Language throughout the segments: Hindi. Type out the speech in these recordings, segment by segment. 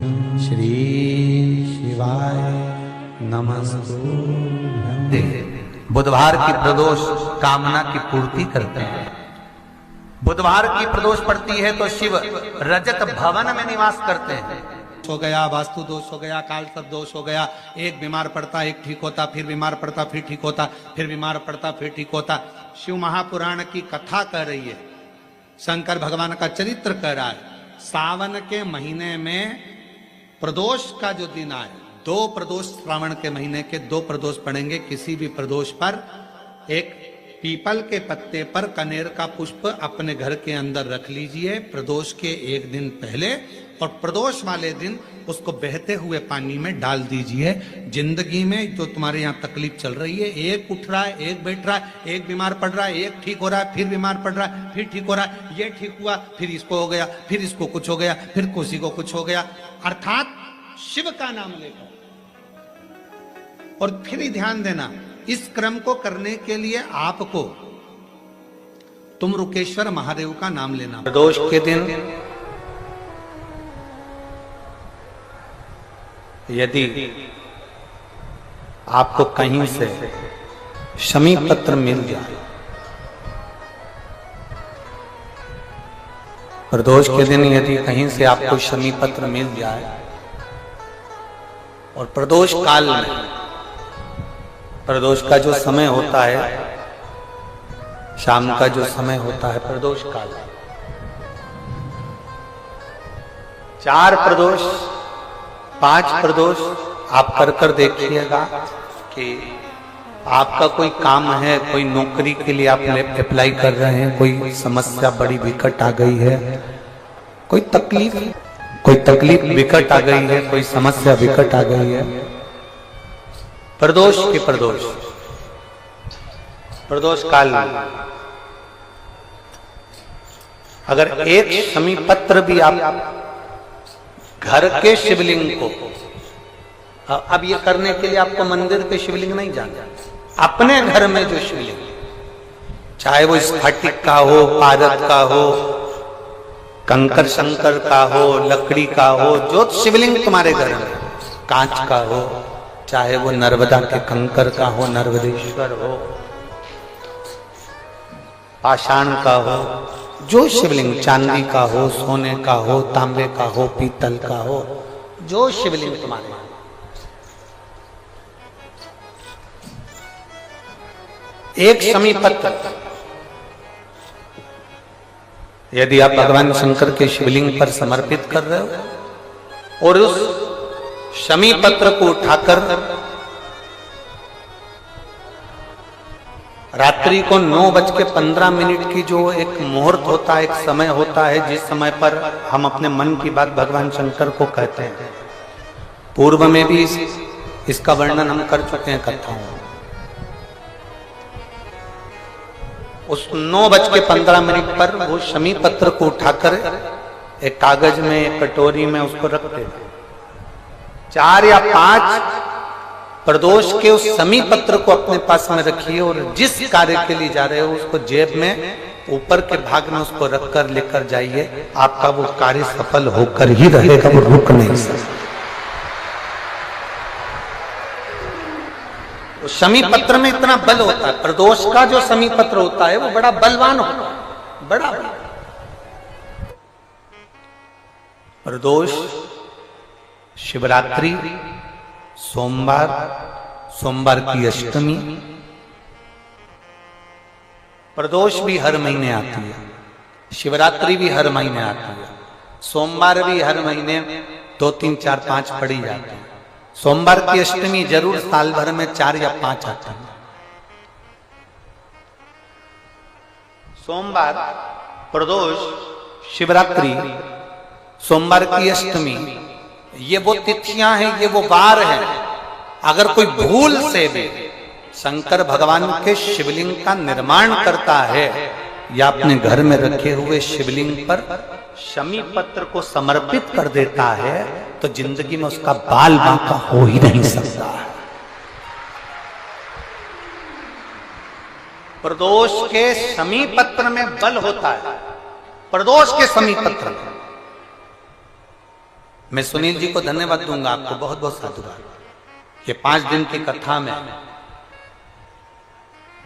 श्री शिवाय नमस्तुभ्यं। बुधवार की प्रदोष कामना की पूर्ति करते हैं। बुधवार की प्रदोष पड़ती है तो शिव रजत भवन में निवास करते हैं। हो गया, वास्तु दोष हो गया, काल सर्प दोष हो गया, एक बीमार पड़ता एक ठीक होता, फिर बीमार पड़ता फिर ठीक होता, फिर बीमार पड़ता फिर ठीक होता। शिव महापुराण की कथा कह रही है, शंकर भगवान का चरित्र कह रहा है। सावन के महीने में प्रदोष का जो दिन आए, 2 प्रदोष श्रावण के महीने के 2 प्रदोष पड़ेंगे। किसी भी प्रदोष पर एक पीपल के पत्ते पर कनेर का पुष्प अपने घर के अंदर रख लीजिए प्रदोष के एक दिन पहले, और प्रदोष वाले दिन उसको बहते हुए पानी में डाल दीजिए। जिंदगी में जो तुम्हारे यहाँ तकलीफ चल रही है, एक उठ रहा है, एक बैठ रहा है, एक बीमार पड़ रहा है, एक ठीक हो रहा है, फिर बीमार पड़ रहा है, फिर ठीक हो रहा है, ये ठीक हुआ, फिर इसको हो गया, फिर इसको कुछ हो गया, फिर किसी को कुछ हो गया, अर्थात शिव का नाम लेकर। और फिर ही ध्यान देना, इस क्रम को करने के लिए आपको तुम रुकेश्वर महादेव का नाम लेना। प्रदोष के दिन यदि आपको कहीं से शमी पत्र मिल जाए, प्रदोष के दिन यदि कहीं से आपको शमी पत्र मिल जाए, और प्रदोष काल में, प्रदोष का जो समय होता है, शाम का जो समय होता है प्रदोष काल, 4 प्रदोष 5 प्रदोष आप कर देखिएगा कि आपका कोई काम है, कोई नौकरी के लिए आप अप्लाई कर रहे हैं, कोई समस्या बड़ी विकट आ गई है, कोई तकलीफ विकट आ गई है, कोई समस्या विकट आ गई है, प्रदोष के प्रदोष काल में अगर एक शमी पत्र भी आप घर के शिवलिंग को, अब ये करने के लिए आपको मंदिर के शिवलिंग नहीं जाना, अपने घर में जो शिवलिंग, चाहे वो स्फटिक का हो, पारद का हो, कंकर शंकर का हो, लकड़ी का हो, जो शिवलिंग तुम्हारे घर में, कांच का हो, चाहे वो नर्मदा के कंकर का हो, नर्मदेश्वर हो, पाषाण का हो, जो शिवलिंग, चांदी का हो, सोने का हो, तांबे का हो, पीतल का हो, जो शिवलिंग तुम्हारे, एक शमी पत्र यदि आप भगवान शंकर के शिवलिंग पर समर्पित कर रहे हो, और उस शमी पत्र को उठाकर रात्रि को 9:15 की जो एक मुहूर्त होता है, एक समय होता है, जिस समय पर हम अपने मन की बात भगवान शंकर को कहते हैं, पूर्व में भी इसका वर्णन हम कर चुके हैं कथाओं में। उस 9:15 पर वो शमी पत्र को उठाकर एक कागज में, एक कटोरी में उसको रखते हैं। 4 या 5 प्रदोष के उस शमी पत्र को अपने पास में रखिए, और जिस कार्य के लिए जा रहे हो उसको जेब में ऊपर के भाग में उसको रखकर लेकर जाइए। आपका वो कार्य सफल होकर ही रहेगा, वो रुक नहीं सकता। शमी पत्र में इतना बल होता है, प्रदोष का जो शमी पत्र होता है वो बड़ा बलवान होता है, बड़ा प्रदोष, शिवरात्रि, सोमवार की अष्टमी, प्रदोष भी हर महीने आती है, शिवरात्रि भी हर महीने आती है, सोमवार भी हर महीने 2, 3, 4, 5 पड़ी जाती है। सोमवार की अष्टमी जरूर साल भर में 4 या 5 आती है। सोमवार, प्रदोष, शिवरात्रि, सोमवार की अष्टमी, ये वो तिथियां हैं, ये वो वार हैं। अगर कोई भूल से भी शंकर भगवान के शिवलिंग का निर्माण करता है या अपने घर में रखे हुए शिवलिंग पर शमी पत्र को समर्पित कर देता है, तो जिंदगी में उसका बाल बांका हो ही नहीं सकता। प्रदोष के शमी पत्र में बल होता है, प्रदोष के शमी पत्र में मैं सुनील जी को धन्यवाद दूंगा, आपको बहुत बहुत साधुवाद। ये 5 दिन की कथा में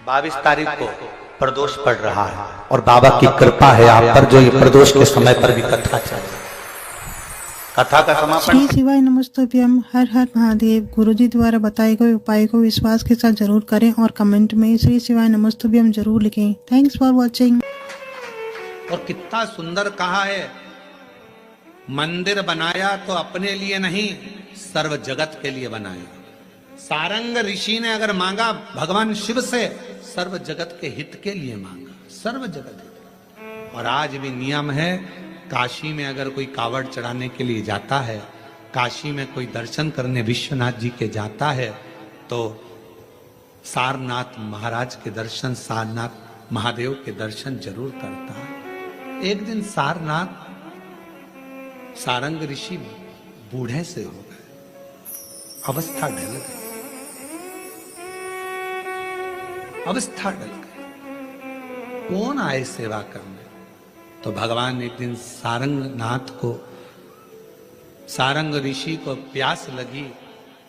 22 तारीख को प्रदोष पड़ रहा है और बाबा की कृपा है आप पर, जो ये प्रदोष के समय पर भी कथा चल रही है। कथा का समापन। श्री शिवाय नमस्तुभ्यम। हर हर महादेव। गुरुजी द्वारा बताए गए उपाय को विश्वास के साथ जरूर करें और कमेंट में श्री शिवाय नमस्तुभ्यम जरूर लिखें। Thanks for watching. और कितना सुंदर कहा है, मंदिर बनाया तो अपने लिए नहीं, सर्व जगत के लिए बनाया। सारंग ऋषि ने अगर मांगा भगवान शिव से, सर्व जगत के हित के लिए मांगा, सर्व जगत हित। और आज भी नियम है, काशी में अगर कोई कावड़ चढ़ाने के लिए जाता है, काशी में कोई दर्शन करने विश्वनाथ जी के जाता है, तो सारनाथ महाराज के दर्शन, सारनाथ महादेव के दर्शन जरूर करता है। एक दिन सारनाथ सारंग ऋषि बूढ़े से हो गए, अवस्था ढल गई, अवस्था ढल गई। कौन आए सेवा करने? तो भगवान एक दिन सारंगनाथ को, सारंग ऋषि को प्यास लगी,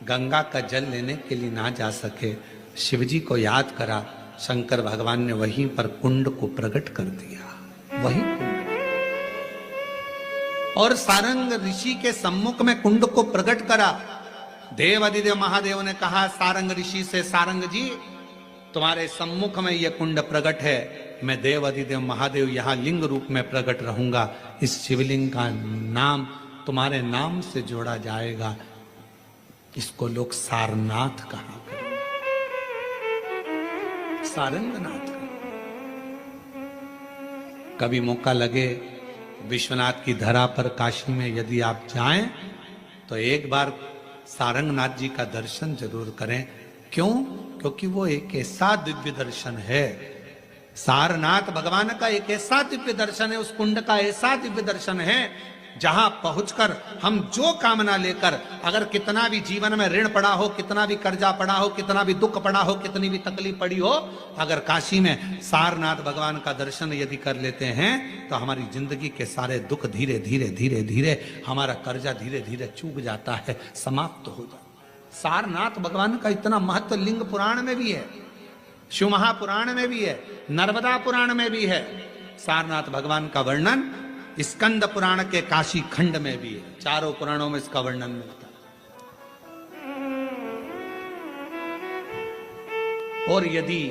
गंगा का जल लेने के लिए ना जा सके, शिवजी को याद करा। शंकर भगवान ने वहीं पर कुंड को प्रकट कर दिया, वहीं कुंड। और सारंग ऋषि के सम्मुख में कुंड को प्रकट करा। देव अधिदेव महादेव ने कहा सारंग ऋषि से, सारंग जी तुम्हारे सम्मुख में यह कुंड प्रकट है, मैं देव अधिदेव महादेव यहां लिंग रूप में प्रकट रहूंगा। इस शिवलिंग का नाम तुम्हारे नाम से जोड़ा जाएगा, इसको लोग सारनाथ कहा करें, सारंगनाथ कहा। कभी मौका लगे विश्वनाथ की धरा पर काशी में यदि आप जाएं, तो एक बार सारंगनाथ जी का दर्शन जरूर करें। क्यों? क्योंकि वो एक ऐसा दिव्य दर्शन है, सारनाथ भगवान का एक ऐसा दिव्य दर्शन है, उस कुंड का ऐसा दिव्य दर्शन है, जहां पहुंचकर हम जो कामना लेकर, अगर कितना भी जीवन में ऋण पड़ा हो, कितना भी कर्जा पड़ा हो, कितना भी दुख पड़ा हो, कितनी भी तकलीफ पड़ी हो, अगर काशी में सारनाथ भगवान का दर्शन यदि कर लेते हैं, तो हमारी जिंदगी के सारे दुख धीरे धीरे धीरे धीरे, हमारा कर्जा धीरे धीरे चूक जाता है, समाप्त हो जाता है। सारनाथ भगवान का इतना महत्व लिंग पुराण में भी है, शिव महापुराण में भी है, नर्मदा पुराण में भी है। सारनाथ भगवान का वर्णन स्कंद पुराण के काशी खंड में भी है, चारों पुराणों में इसका वर्णन मिलता है। और यदि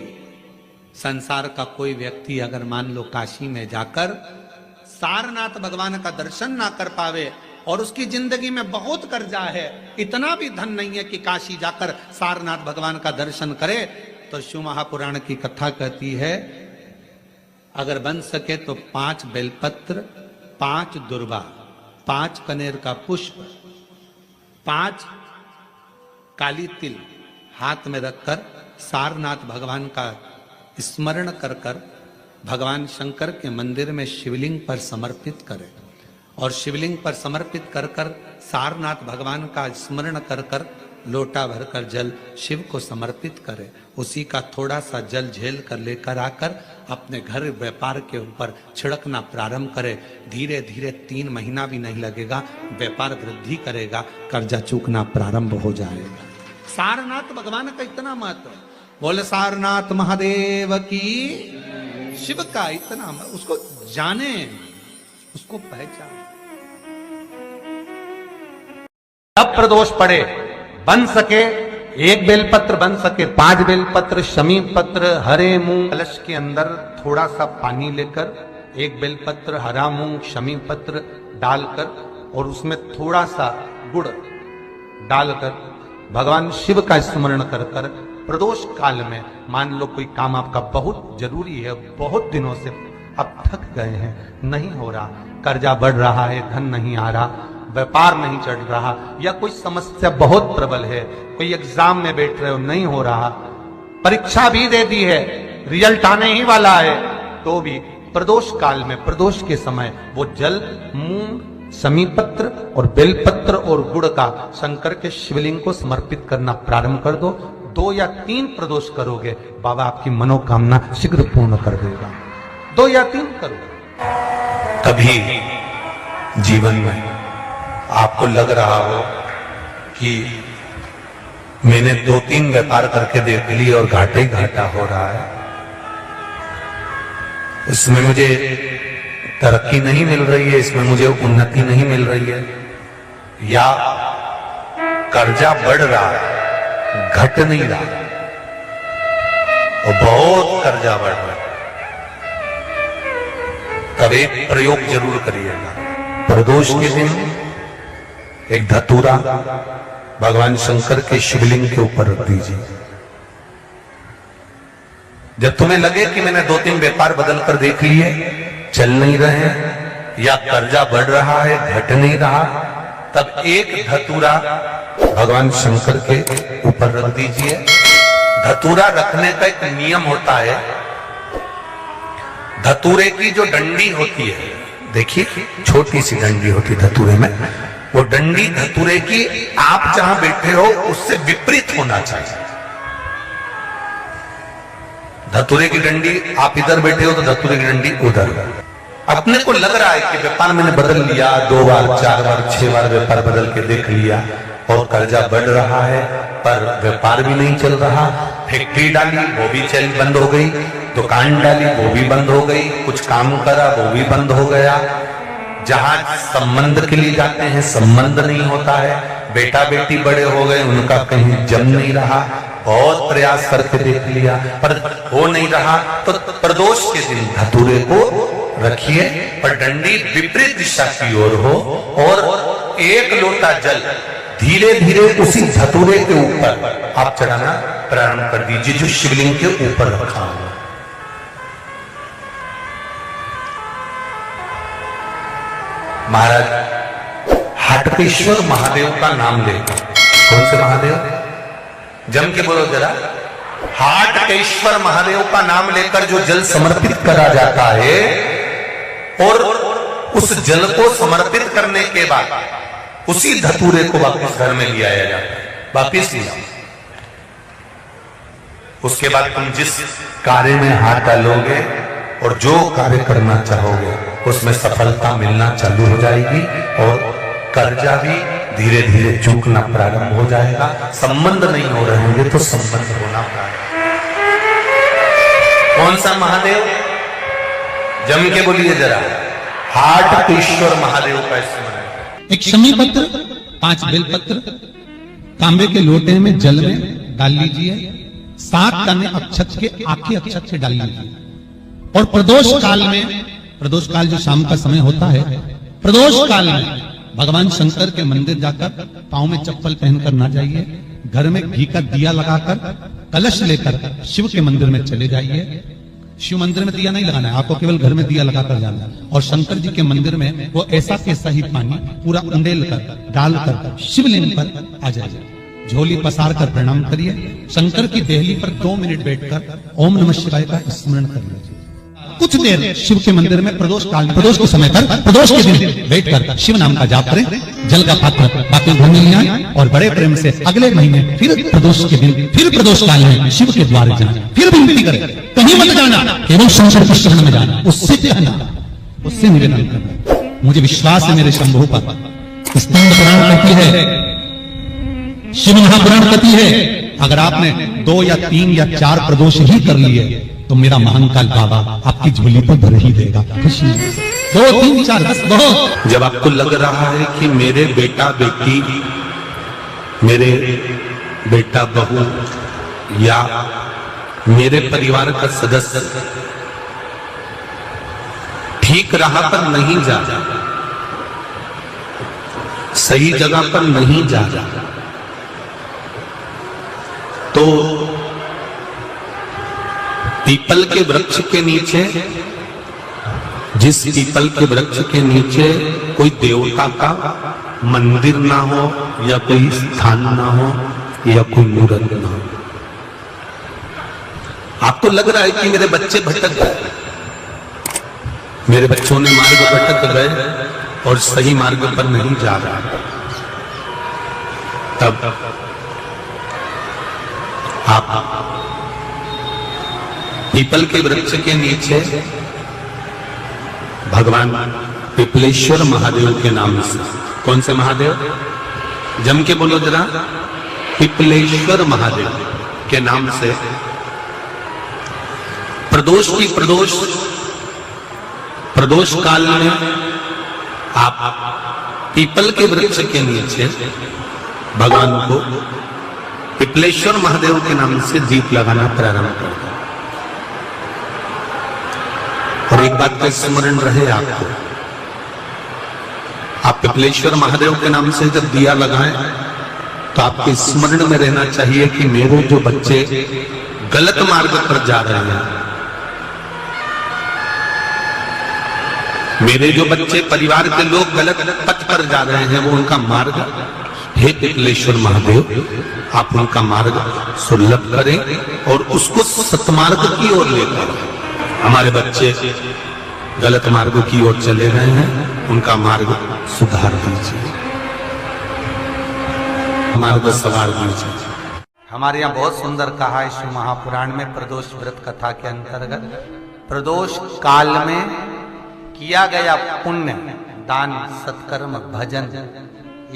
संसार का कोई व्यक्ति अगर मान लो काशी में जाकर सारनाथ भगवान का दर्शन ना कर पावे और उसकी जिंदगी में बहुत कर्जा है, इतना भी धन नहीं है कि काशी जाकर सारनाथ भगवान का दर्शन करे, तो शिव महापुराण की कथा कहती है, अगर बन सके तो 5 बेलपत्र, 5 दुर्वा, 5 कनेर का पुष्प, 5 काली तिल हाथ में रखकर सारनाथ भगवान का स्मरण कर कर भगवान शंकर के मंदिर में शिवलिंग पर समर्पित करें। और शिवलिंग पर समर्पित कर कर सारनाथ भगवान का स्मरण कर कर लोटा भरकर जल शिव को समर्पित करे। उसी का थोड़ा सा जल झेल कर लेकर आकर अपने घर व्यापार के ऊपर छिड़कना प्रारंभ करे। धीरे धीरे 3 महीना भी नहीं लगेगा, व्यापार वृद्धि करेगा, कर्जा चूकना प्रारंभ हो जाएगा। सारनाथ भगवान का इतना महत्व, बोले सारनाथ महादेव की, शिव का इतना, उसको जाने, उसको पहचाने। अब प्रदोष पड़े, बन सके 1 बेलपत्र, बन सके 5 बेलपत्र, शमी पत्र, हरे मूंग, कलश के अंदर थोड़ा सा पानी लेकर 1 बेलपत्र, हरा मूंग, शमी पत्र डालकर और उसमें थोड़ा सा गुड़ डालकर भगवान शिव का स्मरण कर कर प्रदोष काल में, मान लो कोई काम आपका बहुत जरूरी है, बहुत दिनों से अब थक गए हैं, नहीं हो रहा, कर्जा बढ़ रहा है, धन नहीं आ रहा, व्यापार नहीं चढ़ रहा, या कोई समस्या बहुत प्रबल है, कोई एग्जाम में बैठ रहे हो नहीं हो रहा, परीक्षा भी दे दी है, रिजल्ट आने ही वाला है, तो भी प्रदोष काल में, प्रदोष के समय वो जल, मूंग, शमी पत्र और बेलपत्र और गुड़ का शंकर के शिवलिंग को समर्पित करना प्रारंभ कर दो। 2 या 3 प्रदोष करोगे, बाबा आपकी मनोकामना शीघ्र पूर्ण कर देगा। 2 या 3 करो, तभी जीवन में आपको लग रहा हो कि मैंने 2-3 व्यापार करके देख लिए और घाटा ही घाटा हो रहा है, इसमें मुझे तरक्की नहीं मिल रही है, इसमें मुझे उन्नति नहीं मिल रही है, या कर्जा बढ़ रहा है, घट नहीं रहा और बहुत कर्जा बढ़ रहा है, तब एक प्रयोग जरूर करिएगा। प्रदोष के दिन एक धतूरा भगवान शंकर के शिवलिंग के ऊपर रख दीजिए। जब तुम्हें लगे कि मैंने 2-3 व्यापार बदल कर देख लिए, चल नहीं रहे या कर्जा बढ़ रहा है, घट नहीं रहा, तब एक धतूरा भगवान शंकर के ऊपर रख दीजिए। धतूरा रखने का एक नियम होता है। धतूरे की जो डंडी होती है, देखिए छोटी सी डंडी होती है धतूरे में, वो डंडी धतूरे की आप जहां बैठे हो उससे विपरीत होना चाहिए। धतूरे की डंडी आप इधर बैठे हो तो धतूरे की डंडी उधर। अपने को लग रहा है कि व्यापार मैंने बदल लिया, 2 बार 4 बार 6 बार व्यापार बदल के देख लिया और कर्जा बढ़ रहा है, पर व्यापार भी नहीं चल रहा। फैक्ट्री डाली वो भी चल बंद हो गई, दुकान डाली वो भी बंद हो गई, कुछ काम करा वो भी बंद हो गया। जहां संबंध के लिए जाते हैं संबंध नहीं होता है, बेटा बेटी बड़े हो गए उनका कहीं जम नहीं रहा, बहुत प्रयास करके देख लिया पर हो नहीं रहा। तो प्रदोष के दिन धतूरे को रखिए पर डंडी विपरीत दिशा की ओर हो और एक लोटा जल धीरे धीरे उसी धतूरे के ऊपर आप चढ़ाना प्रारंभ कर दीजिए जो शिवलिंग के ऊपर रखा हुआ। महाराज हाटकेश्वर महादेव का नाम लेकर, कौन से महादेव, जम के बोलो जरा, हाटकेश्वर महादेव का नाम लेकर जो जल समर्पित करा जाता है और उस जल को समर्पित करने के बाद उसी धतूरे को वापस घर में ले आया जाता है, वापिस लिया। उसके बाद तुम जिस कार्य में हाथ डालोगे और जो कार्य करना चाहोगे उसमें सफलता मिलना चालू हो जाएगी और कर्जा भी धीरे धीरे चूकना प्रारंभ हो जाएगा। संबंध नहीं हो रहे होंगे तो संबंध होना प्रारंभ। कौन सा महादेव, जम के बोलिए जरा, हाटकेश्वर महादेव का स्मरण। एक शमी पत्र, 5 बेलपत्र तांबे के लोटे में जल में डाल लीजिए, 7 दाने अक्षत के आखे अक्षत से डाल लीजिए और प्रदोष काल में, प्रदोष काल जो शाम का समय होता है, प्रदोष काल में भगवान शंकर के मंदिर जाकर पांव में चप्पल पहनकर ना जाइए, घर में घी का दिया लगाकर कलश लेकर शिव के मंदिर में चले जाइए। शिव मंदिर में दिया नहीं लगाना है आपको, केवल घर में दिया लगाकर जाना है और शंकर जी के मंदिर में वो ऐसा कैसा ही पानी पूरा उंडेल कर डालकर शिवलिंग पर आ जाए। झोली पसार कर प्रणाम करिए, शंकर की देहली पर 2 मिनट बैठकर ओम नमः शिवाय का स्मरण कर लीजिए। कुछ देर शिव के मंदिर में प्रदोष काल, प्रदोष के समय पर, प्रदोष के दिन बैठकर शिव नाम का जाप करें, जल का पात्र बाकी घर में ले आए और बड़े प्रेम से अगले महीने फिर प्रदोष के दिन, फिर प्रदोष काल में शिव के द्वार जाए, फिर विनती करें, कहीं मत जाना, केवल शंकर के शरण में जाना, उससे कहना, उससे निवेदन करना। मुझे विश्वास है मेरे शंभु पर, स्कंद पुराण कहती है, शिव महापुराण कहती है, अगर आपने 2 या 3 या 4 प्रदोष ही कर लिए तो मेरा महाकाल बाबा आपकी झोली पर भर ही देगा। खुशी 2, 3, 4 10 बहुत। जब आपको लग रहा है कि मेरे बेटा बेटी, मेरे बेटा बहू या मेरे परिवार का सदस्य ठीक राह पर नहीं जा रहा, सही जगह पर नहीं जा रहा, तो पीपल के वृक्ष के नीचे, जिस पीपल के वृक्ष के नीचे कोई देवता का मंदिर ना हो या कोई स्थान ना हो या कोई मूर्त ना हो, आपको लग रहा है कि मेरे बच्चे भटक गए, मेरे बच्चों ने मार्ग भटक गए और सही मार्ग पर नहीं जा रहा, तब आप पीपल के वृक्ष के नीचे भगवान पिपलेश्वर महादेव के नाम से कौन से महादेव? जम के बोलो जरा। पिपलेश्वर महादेव के नाम से प्रदोष काल में आप पीपल के वृक्ष के नीचे भगवान को पिपलेश्वर महादेव के नाम से दीप लगाना प्रारंभ कर दो। और एक बात का स्मरण रहे आपको, आप पिपलेश्वर महादेव के नाम से जब दिया लगाएं तो आपके स्मरण में रहना चाहिए कि मेरे जो बच्चे गलत मार्ग पर जा रहे हैं, मेरे जो बच्चे परिवार के लोग गलत पथ पर जा रहे हैं, वो उनका मार्ग, हे पिपलेश्वर महादेव आप उनका मार्ग सुलभ करें और उसको सतमार्ग की ओर लेकर, हमारे बच्चे गलत मार्ग की ओर चले गए हैं, उनका मार्ग सुधार दीजिए, मार्ग सवार दीजिए। हमारे यहाँ बहुत सुंदर कहा है शिव महापुराण में प्रदोष व्रत कथा के अंतर्गत, प्रदोष काल में किया गया पुण्य, दान, सत्कर्म, भजन,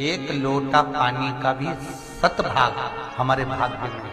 एक लोटा पानी का भी 7 भाग हमारे भाग्य में